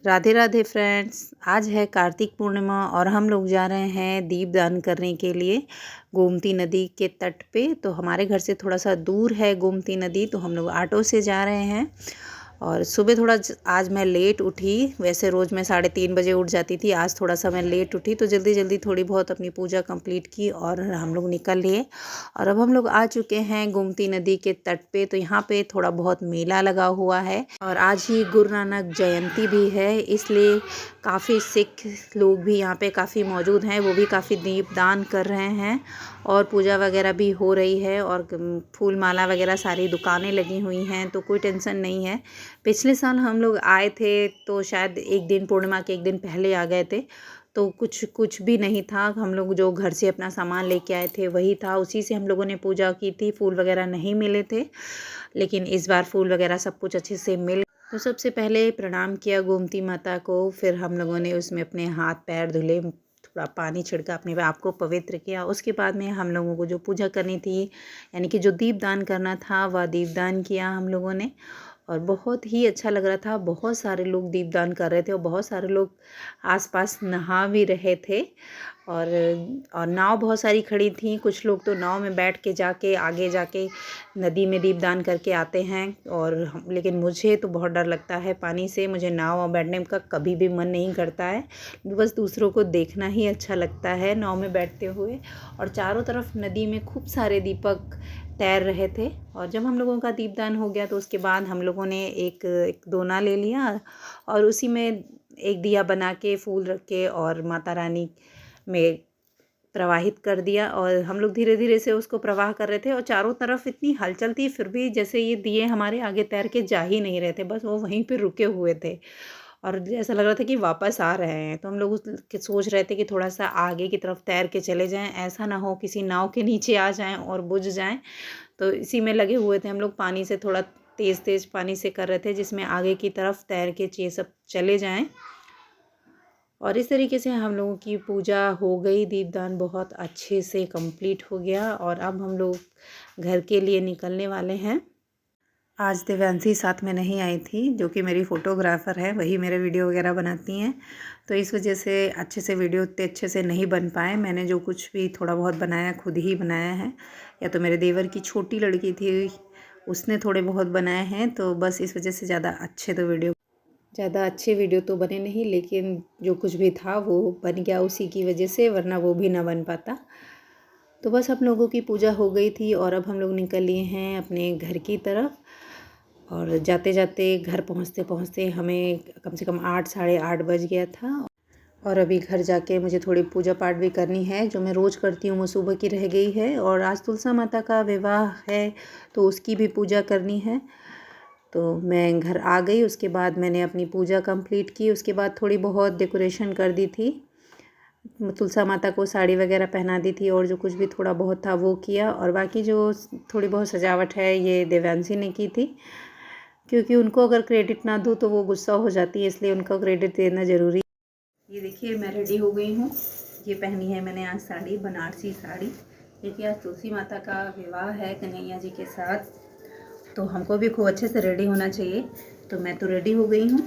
Radhe Radhe friends. आज है कार्तिक पूर्णिमा और हम लोग जा रहे हैं दीपदान करने के लिए गोमती नदी के तट पे। तो हमारे घर से थोड़ा सा दूर है गोमती नदी, तो हम लोग ऑटो से जा रहे हैं। और सुबह थोड़ा आज मैं लेट उठी। वैसे रोज़ मैं 3:30 बजे उठ जाती थी, आज थोड़ा सा मैं लेट उठी तो जल्दी जल्दी थोड़ी बहुत अपनी पूजा कंप्लीट की और हम लोग निकल लिए। और अब हम लोग आ चुके हैं गोमती नदी के तट पे। तो यहाँ पे थोड़ा बहुत मेला लगा हुआ है और आज ही गुरु नानक जयंती भी है, इसलिए काफ़ी सिख लोग भी यहाँ पे काफ़ी मौजूद हैं। वो भी काफ़ी दीपदान कर रहे हैं और पूजा वगैरह भी हो रही है और फूल माला वगैरह सारी दुकानें लगी हुई हैं, तो कोई टेंशन नहीं है। पिछले साल हम लोग आए थे तो शायद एक दिन पूर्णिमा के एक दिन पहले आ गए थे, तो कुछ भी नहीं था। हम लोग जो घर से अपना सामान लेके आए थे वही था, उसी से हम लोगों ने पूजा की थी। फूल वगैरह नहीं मिले थे, लेकिन इस बार फूल वगैरह सब कुछ अच्छे से मिल। तो सबसे पहले प्रणाम किया गोमती माता को, फिर हम लोगों ने उसमें अपने हाथ पैर धुले, थोड़ा पानी छिड़का, अपने आप को पवित्र किया। उसके बाद में हम लोगों को जो पूजा करनी थी, यानी कि जो दीपदान करना था, वह दीपदान किया हम लोगों ने। और बहुत ही अच्छा लग रहा था। बहुत सारे लोग दीपदान कर रहे थे और बहुत सारे लोग आसपास नहा भी रहे थे। और नाव बहुत सारी खड़ी थी। कुछ लोग तो नाव में बैठ के जाके आगे जाके नदी में दीपदान करके आते हैं। और लेकिन मुझे तो बहुत डर लगता है पानी से, मुझे नाव में बैठने का कभी भी मन नहीं करता है। बस दूसरों को देखना ही अच्छा लगता है नाव में बैठते हुए। और चारों तरफ नदी में खूब सारे दीपक तैर रहे थे। और जब हम लोगों का दीपदान हो गया तो उसके बाद हम लोगों ने एक दोना ले लिया और उसी में एक दिया बना के फूल रख के और माता रानी में प्रवाहित कर दिया। और हम लोग धीरे धीरे से उसको प्रवाह कर रहे थे और चारों तरफ इतनी हलचल थी, फिर भी जैसे ये दिए हमारे आगे तैर के जा ही नहीं रहे थे, बस वो वहीं पे रुके हुए थे और ऐसा लग रहा था कि वापस आ रहे हैं। तो हम लोग सोच रहे थे कि थोड़ा सा आगे की तरफ तैर के चले जाएं, ऐसा ना हो किसी नाव के नीचे आ जाएं और बुझ जाएं। तो इसी में लगे हुए थे हम लोग। पानी से थोड़ा तेज़ तेज़ पानी से कर रहे थे, जिसमें आगे की तरफ तैर के सब चले जाएं। और इस तरीके से हम लोगों की पूजा हो गई। दीपदान बहुत अच्छे से कंप्लीट हो गया और अब हम लोग घर के लिए निकलने वाले हैं। आज दिव्यांशी साथ में नहीं आई थी, जो कि मेरी फ़ोटोग्राफ़र है, वही मेरे वीडियो वगैरह बनाती हैं। तो इस वजह से अच्छे से वीडियो उतने अच्छे से नहीं बन पाए। मैंने जो कुछ भी थोड़ा बहुत बनाया खुद ही बनाया है, या तो मेरे देवर की छोटी लड़की थी उसने थोड़े बहुत बनाए हैं। तो बस इस वजह से ज़्यादा अच्छे वीडियो तो बने नहीं, लेकिन जो कुछ भी था वो बन गया उसी की वजह से, वरना वो भी ना बन पाता। तो बस हम लोगों की पूजा हो गई थी और अब हम लोग निकल लिए हैं अपने घर की तरफ। और जाते जाते घर पहुंचते पहुंचते हमें कम से कम 8 साढ़े 8 बज गया था। और अभी घर जाके मुझे थोड़ी पूजा पाठ भी करनी है, जो मैं रोज़ करती हूँ वो सुबह की रह गई है। और आज तुलसा माता का विवाह है तो उसकी भी पूजा करनी है। तो मैं घर आ गई, उसके बाद मैंने अपनी पूजा कंप्लीट की। उसके बाद थोड़ी बहुत डेकोरेशन कर दी थी, तुलसा माता को साड़ी वगैरह पहना दी थी और जो कुछ भी थोड़ा बहुत था वो किया। और बाकी जो थोड़ी बहुत सजावट है ये देवांशी ने की थी, क्योंकि उनको अगर क्रेडिट ना दूँ तो वो गुस्सा हो जाती है, इसलिए उनको क्रेडिट देना ज़रूरी। ये देखिए मैं रेडी हो गई हूँ। ये पहनी है मैंने आज साड़ी, बनारसी साड़ी, क्योंकि आज तुलसी माता का विवाह है कन्हैया जी के साथ, तो हमको भी खूब अच्छे से रेडी होना चाहिए। तो मैं तो रेडी हो गई हूँ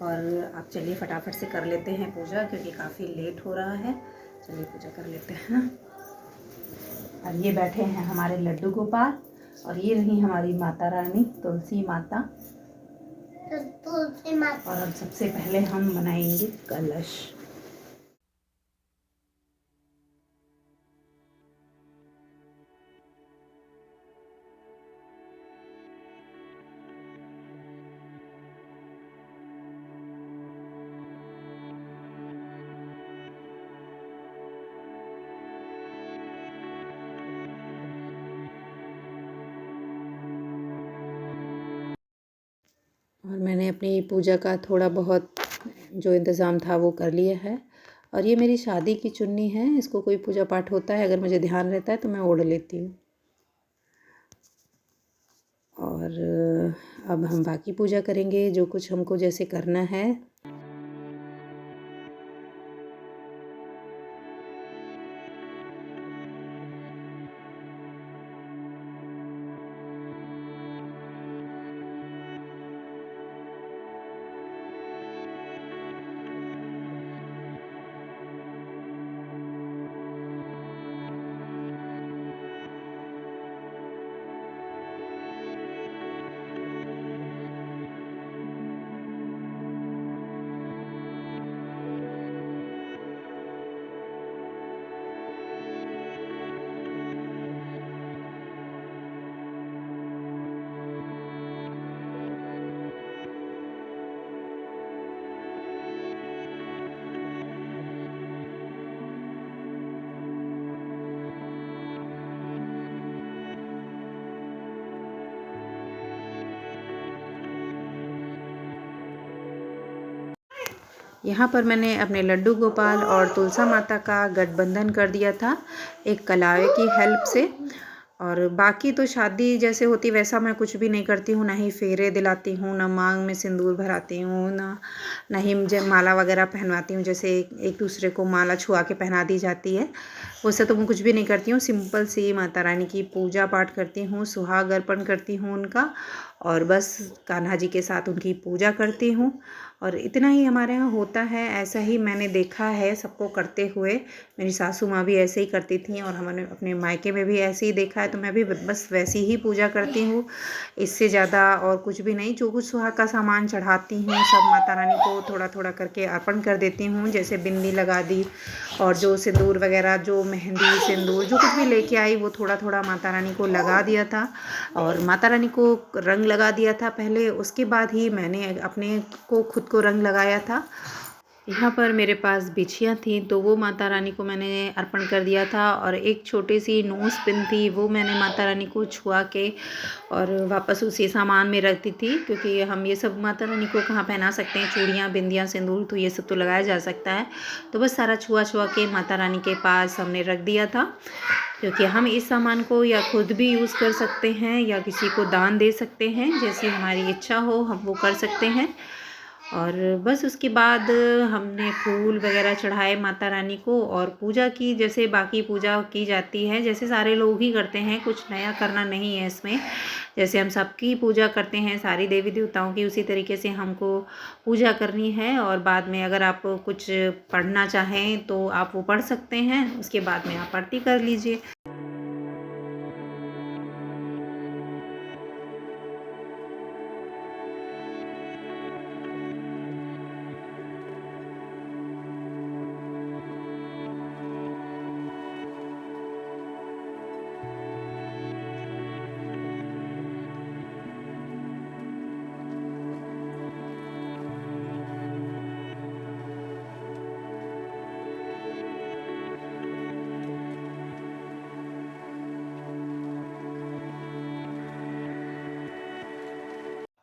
और आप चलिए फटाफट से कर लेते हैं पूजा, क्योंकि काफ़ी लेट हो रहा है। चलिए पूजा कर लेते हैं। और ये बैठे हैं हमारे लड्डू गोपाल और ये रही हमारी माता रानी तुलसी माता। और अब सबसे पहले हम बनाएंगे कलश। और मैंने अपनी पूजा का थोड़ा बहुत जो इंतज़ाम था वो कर लिया है। और ये मेरी शादी की चुन्नी है, इसको कोई पूजा पाठ होता है अगर मुझे ध्यान रहता है तो मैं ओढ़ लेती हूँ। और अब हम बाकी पूजा करेंगे जो कुछ हमको जैसे करना है। यहाँ पर मैंने अपने लड्डू गोपाल और तुलसा माता का गठबंधन कर दिया था एक कलावे की हेल्प से। और बाकी तो शादी जैसे होती वैसा मैं कुछ भी नहीं करती हूँ, ना ही फेरे दिलाती हूँ, ना मांग में सिंदूर भराती हूँ, ना ही मुझे माला वगैरह पहनवाती हूँ, जैसे एक दूसरे को माला छुआ के पहना दी जाती है। वैसे तो मैं कुछ भी नहीं करती हूँ, सिंपल सी माता रानी की पूजा पाठ करती हूँ, सुहाग अर्पण करती हूँ उनका, और बस कान्हा जी के साथ उनकी पूजा करती हूँ। और इतना ही हमारे यहाँ होता है। ऐसा ही मैंने देखा है सबको करते हुए। मेरी सासू माँ भी ऐसे ही करती थी और हमने अपने मायके में भी ऐसे ही देखा है, तो मैं भी बस वैसी ही पूजा करती हूँ। इससे ज़्यादा और कुछ भी नहीं। जो कुछ सुहाग का सामान चढ़ाती हूँ सब माता रानी को थोड़ा थोड़ा करके अर्पण कर देती हूँ, जैसे बिंदी लगा दी, और जो सिंदूर वगैरह, जो मेहंदी सिंदूर जो कुछ भी लेके आई वो थोड़ा थोड़ा माता रानी को लगा दिया था। और माता रानी को रंग लगा दिया था पहले, उसके बाद ही मैंने अपने को खुद को रंग लगाया था। यहाँ पर मेरे पास बिछियाँ थी तो वो माता रानी को मैंने अर्पण कर दिया था, और एक छोटी सी नोज़ पिन थी वो मैंने माता रानी को छुआ के और वापस उसी सामान में रख दी थी, क्योंकि हम ये सब माता रानी को कहाँ पहना सकते हैं, चूड़ियाँ बिंदियाँ सिंदूर तो ये सब तो लगाया जा सकता है। तो बस सारा छुआ छुआ के माता रानी के पास हमने रख दिया था, क्योंकि हम इस सामान को या खुद भी यूज़ कर सकते हैं या किसी को दान दे सकते हैं, जैसी हमारी इच्छा हो हम वो कर सकते हैं। और बस उसके बाद हमने फूल वगैरह चढ़ाए माता रानी को और पूजा की, जैसे बाकी पूजा की जाती है, जैसे सारे लोग ही करते हैं, कुछ नया करना नहीं है इसमें। जैसे हम सबकी पूजा करते हैं सारी देवी देवताओं की, उसी तरीके से हमको पूजा करनी है। और बाद में अगर आप कुछ पढ़ना चाहें तो आप वो पढ़ सकते हैं, उसके बाद में आप आरती कर लीजिए।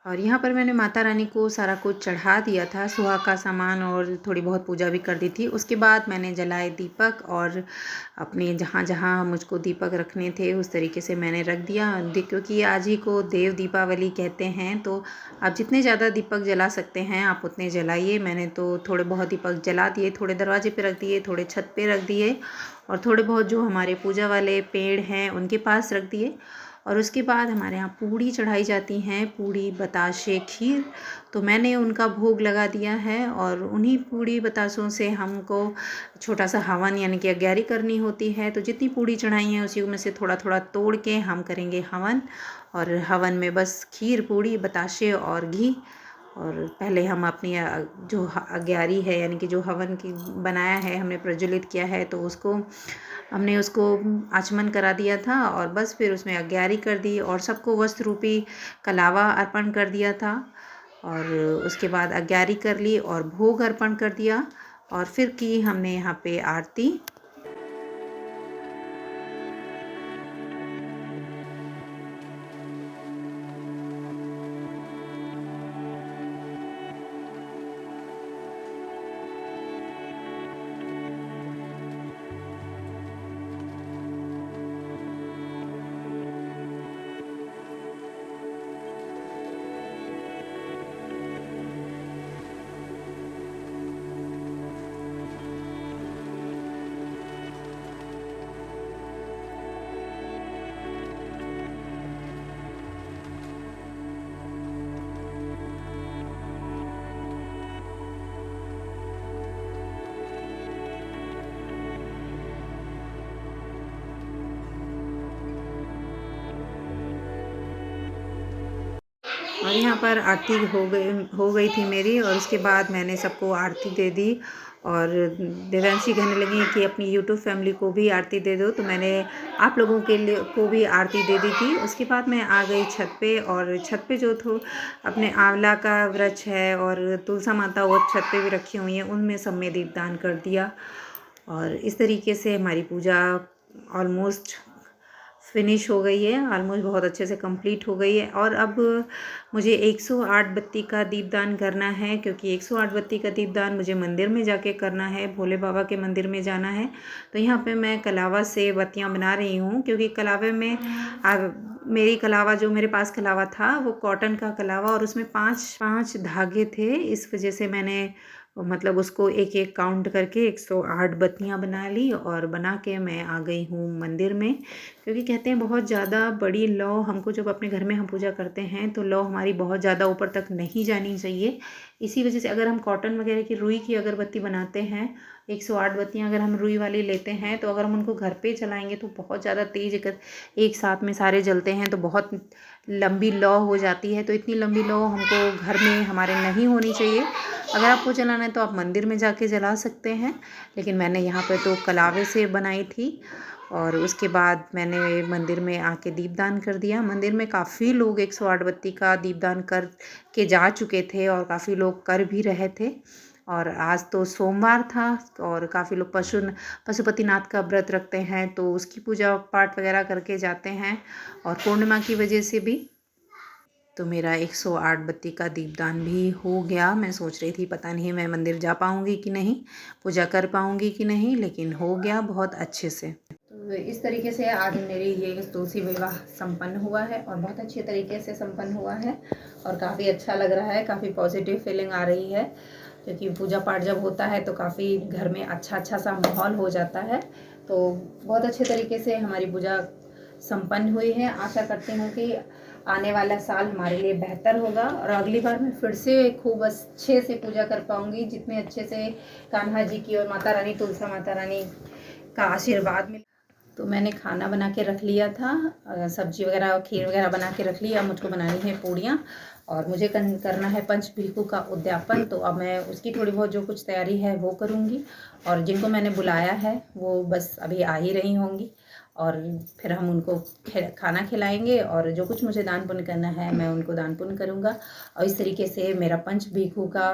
और यहाँ पर मैंने माता रानी को सारा कुछ चढ़ा दिया था, सुहाग का सामान, और थोड़ी बहुत पूजा भी कर दी थी। उसके बाद मैंने जलाए दीपक, और अपने जहाँ जहाँ मुझको दीपक रखने थे उस तरीके से मैंने रख दिया। क्योंकि आज ही को देव दीपावली कहते हैं, तो आप जितने ज़्यादा दीपक जला सकते हैं आप उतने जलाइए। मैंने तो थोड़े बहुत दीपक जला दिए, थोड़े दरवाजे पे रख दिए, थोड़े छत पे रख दिए, और थोड़े बहुत जो हमारे पूजा वाले पेड़ हैं उनके पास रख दिए। और उसके बाद हमारे यहाँ पूड़ी चढ़ाई जाती हैं, पूड़ी बताशे खीर, तो मैंने उनका भोग लगा दिया है। और उन्हीं पूड़ी बतासों से हमको छोटा सा हवन यानी कि अग्यारी करनी होती है। तो जितनी पूड़ी चढ़ाई हैं उसी में से थोड़ा थोड़ा तोड़ के हम करेंगे हवन। और हवन में बस खीर पूड़ी बताशे और घी। और पहले हम अपनी जो अग्यारी है यानी कि जो हवन की बनाया है हमने प्रज्वलित किया है, तो हमने उसको आचमन करा दिया था, और बस फिर उसमें अग्यारी कर दी और सबको वस्त्र रूपी कलावा अर्पण कर दिया था। और उसके बाद अग्यारी कर ली और भोग अर्पण कर दिया, और फिर की हमने यहाँ पे आरती। और यहाँ पर आरती हो गई थी मेरी, और उसके बाद मैंने सबको आरती दे दी। और देवांशी कहने लगी कि अपनी यूट्यूब फैमिली को भी आरती दे दो, तो मैंने आप लोगों के लिए को भी आरती दे दी थी। उसके बाद मैं आ गई छत पे, और छत पे जो थो अपने आंवला का वृक्ष है और तुलसा माता वो छत पे भी रखी हुई हैं, उनमें सब में दीपदान कर दिया। और इस तरीके से हमारी पूजा ऑलमोस्ट फिनिश हो गई है, ऑलमोस्ट बहुत अच्छे से कंप्लीट हो गई है। और अब मुझे 108 बत्ती का दीपदान करना है, क्योंकि 108 बत्ती का दीपदान मुझे मंदिर में जाके करना है, भोले बाबा के मंदिर में जाना है। तो यहाँ पे मैं कलावा से बत्तियाँ बना रही हूँ, क्योंकि कलावे में मेरी कलावा, जो मेरे पास कलावा था वो कॉटन का कलावा, और उसमें 5 धागे थे। इस वजह से मैंने मतलब उसको एक एक काउंट करके 108 बत्तियाँ बना ली, और बना के मैं आ गई हूँ मंदिर में। क्योंकि कहते हैं बहुत ज़्यादा बड़ी लौ हमको, जब अपने घर में हम पूजा करते हैं तो लौ हमारी बहुत ज़्यादा ऊपर तक नहीं जानी चाहिए। इसी वजह से अगर हम कॉटन वगैरह की रुई की अगरबत्ती बनाते हैं, 108 बत्तियाँ अगर हम रुई वाली लेते हैं, तो अगर हम उनको घर पे जलाएंगे तो बहुत ज़्यादा तेज़ एक साथ में सारे जलते हैं तो बहुत लंबी लौ हो जाती है। तो इतनी लंबी लौ हमको घर में हमारे नहीं होनी चाहिए। अगर आपको जलाना है तो आप मंदिर में जाके जला सकते हैं, लेकिन मैंने यहाँ पे तो कलावे से बनाई थी। और उसके बाद मैंने मंदिर में आके दीपदान कर दिया। मंदिर में काफ़ी लोग 108 बत्ती का दीपदान कर के जा चुके थे, और काफ़ी लोग कर भी रहे थे। और आज तो सोमवार था, और काफ़ी लोग पशुपतिनाथ का व्रत रखते हैं, तो उसकी पूजा पाठ वगैरह करके जाते हैं। और पूर्णिमा की वजह से भी तो मेरा 108 बत्ती का दीपदान भी हो गया। मैं सोच रही थी पता नहीं मैं मंदिर जा पाऊँगी कि नहीं, पूजा कर पाऊँगी कि नहीं, लेकिन हो गया बहुत अच्छे से। तो इस तरीके से आज मेरी ये तुलसी विवाह संपन्न हुआ है, और बहुत अच्छे तरीके से संपन्न हुआ है, और काफ़ी अच्छा लग रहा है, काफ़ी पॉजिटिव फीलिंग आ रही है। क्योंकि पूजा पाठ जब होता है तो काफ़ी घर में अच्छा सा माहौल हो जाता है। तो बहुत अच्छे तरीके से हमारी पूजा संपन्न हुई है। आशा करती हूँ कि आने वाला साल हमारे लिए बेहतर होगा, और अगली बार मैं फिर से खूब अच्छे से पूजा कर पाऊँगी, जितने अच्छे से कान्हा जी की और माता रानी तुलसा माता रानी का आशीर्वाद मिले। तो मैंने खाना बना के रख लिया था, सब्जी वगैरह खीर वगैरह बना के रख लिया। मुझको बनानी है पूड़ियाँ, और मुझे करना है पंचभीखू का उद्यापन। तो अब मैं उसकी थोड़ी बहुत जो कुछ तैयारी है वो करूँगी, और जिनको मैंने बुलाया है वो बस अभी आ ही रही होंगी, और फिर हम उनको खाना खिलाएंगे, और जो कुछ मुझे दान पुण्य करना है मैं उनको दान पुण्य करूँगा। और इस तरीके से मेरा पंचभीखू का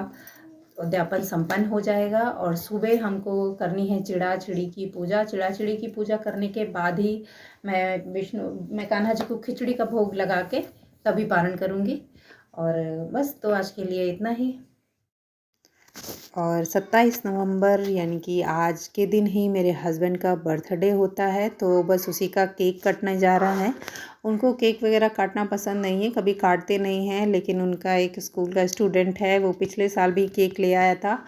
उद्यापन संपन्न हो जाएगा। और सुबह हमको करनी है चिड़ा चिड़ी की पूजा। चिड़ा चिड़ी की पूजा करने के बाद ही मैं कान्हा जी को खिचड़ी का भोग लगा के तभी पारण करूँगी। और बस, तो आज के लिए इतना ही। और 27 नवंबर यानी कि आज के दिन ही मेरे हस्बैंड का बर्थडे होता है, तो बस उसी का केक कटने जा रहा है। उनको केक वगैरह काटना पसंद नहीं है, कभी काटते नहीं हैं, लेकिन उनका एक स्कूल का स्टूडेंट है, वो पिछले साल भी केक ले आया था,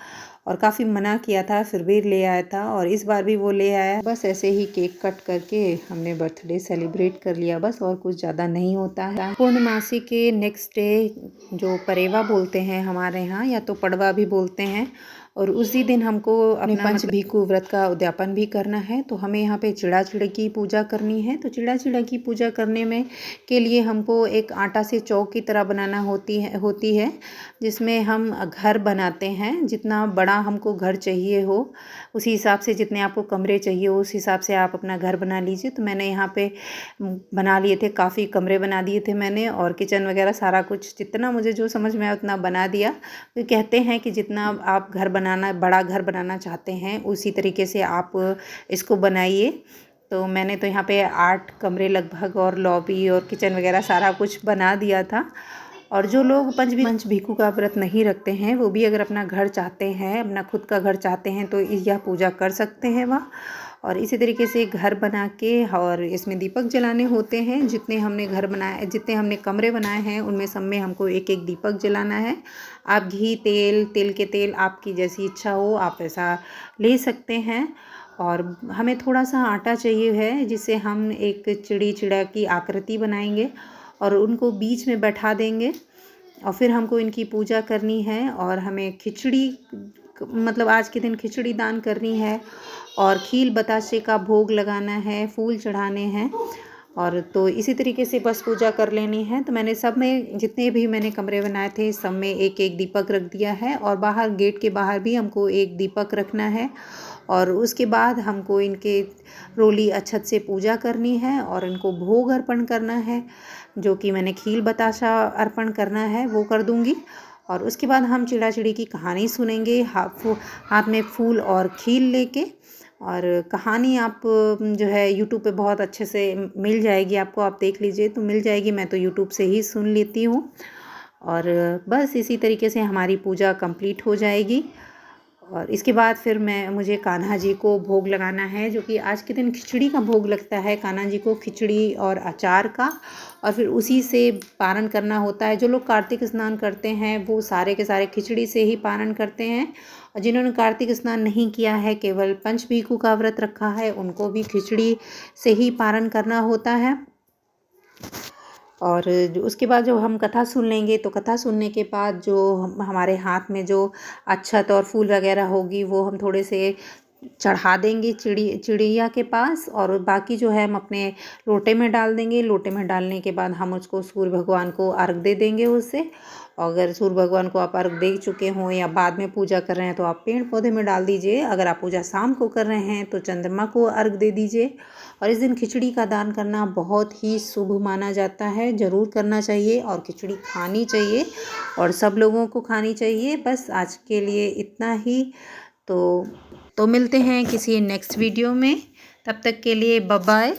और काफ़ी मना किया था, फिर भी ले आया था, और इस बार भी वो ले आया। बस ऐसे ही केक कट करके हमने बर्थडे सेलिब्रेट कर लिया बस, और कुछ ज़्यादा नहीं होता है। पूर्णमासी के नेक्स्ट डे जो परेवा बोलते हैं हमारे यहाँ, या तो पड़वा भी बोलते हैं, और उसी दिन हमको अपने पंचभीखू व्रत का उद्यापन भी करना है। तो हमें यहाँ पे चिड़ा चिड़ा की पूजा करनी है। तो चिड़ा चिड़ा की पूजा करने में के लिए हमको एक आटा से चौक की तरह बनाना होती है, जिसमें हम घर बनाते हैं। जितना बड़ा हमको घर चाहिए हो, उसी हिसाब से, जितने आपको कमरे चाहिए उस हिसाब से आप अपना घर बना लीजिए। तो मैंने यहाँ पे बना लिए थे, काफ़ी कमरे बना दिए थे मैंने, और किचन वगैरह सारा कुछ जितना मुझे जो समझ में आया उतना बना दिया। तो कहते हैं कि जितना आप बड़ा घर बनाना चाहते हैं उसी तरीके से आप इसको बनाइए। तो मैंने तो यहाँ पे 8 कमरे लगभग, और लॉबी और किचन वगैरह सारा कुछ बना दिया था। और जो लोग पंचभीखू का व्रत नहीं रखते हैं, वो भी अगर अपना घर चाहते हैं, अपना खुद का घर चाहते हैं, तो यह पूजा कर सकते हैं वहाँ। और इसी तरीके से घर बना के, और इसमें दीपक जलाने होते हैं। जितने हमने कमरे बनाए हैं उनमें सब में हमको एक एक दीपक जलाना है। आप घी, तेल के तेल आपकी जैसी इच्छा हो आप ऐसा ले सकते हैं। और हमें थोड़ा सा आटा चाहिए है, जिससे हम एक चिड़ा की आकृति बनाएंगे, और उनको बीच में बैठा देंगे, और फिर हमको इनकी पूजा करनी है। और हमें खिचड़ी, मतलब आज के दिन खिचड़ी दान करनी है, और खील बताशे का भोग लगाना है, फूल चढ़ाने हैं। और तो इसी तरीके से बस पूजा कर लेनी है। तो मैंने सब में, जितने भी मैंने कमरे बनाए थे, सब में एक एक दीपक रख दिया है, और बाहर गेट के बाहर भी हमको एक दीपक रखना है। और उसके बाद हमको इनके रोली अक्षत से पूजा करनी है, और इनको भोग अर्पण करना है, जो कि मैंने खील बताशा अर्पण करना है वो कर दूंगी। और उसके बाद हम चिड़ा चिड़ी की कहानी सुनेंगे हाथ में फूल और खील लेके। और कहानी आप जो है यूट्यूब पे बहुत अच्छे से मिल जाएगी आपको, आप देख लीजिए तो मिल जाएगी। मैं तो यूट्यूब से ही सुन लेती हूँ। और बस इसी तरीके से हमारी पूजा कंप्लीट हो जाएगी। और इसके बाद फिर मुझे कान्हा जी को भोग लगाना है, जो कि आज के दिन खिचड़ी का भोग लगता है कान्हा जी को, खिचड़ी और अचार का। और फिर उसी से पारण करना होता है। जो लोग कार्तिक स्नान करते हैं वो सारे के सारे खिचड़ी से ही पारण करते हैं, और जिन्होंने कार्तिक स्नान नहीं किया है, केवल पंचभीखु का व्रत रखा है, उनको भी खिचड़ी से ही पारण करना होता है। और उसके बाद जो हम कथा सुन लेंगे, तो कथा सुनने के बाद जो हमारे हाथ में जो अक्षत और फूल वगैरह होगी वो हम थोड़े से चढ़ा देंगे चिड़िया के पास, और बाकी जो है हम अपने लोटे में डाल देंगे। लोटे में डालने के बाद हम उसको सूर्य भगवान को अर्घ दे देंगे उससे। अगर सूर्य भगवान को आप अर्घ दे चुके हों या बाद में पूजा कर रहे हैं तो आप पेड़ पौधे में डाल दीजिए। अगर आप पूजा शाम को कर रहे हैं तो चंद्रमा को अर्घ दे दीजिए। और इस दिन खिचड़ी का दान करना बहुत ही शुभ माना जाता है, ज़रूर करना चाहिए और खिचड़ी खानी चाहिए और सब लोगों को खानी चाहिए। बस आज के लिए इतना ही। तो मिलते हैं किसी नेक्स्ट वीडियो में, तब तक के लिए बाय बाय।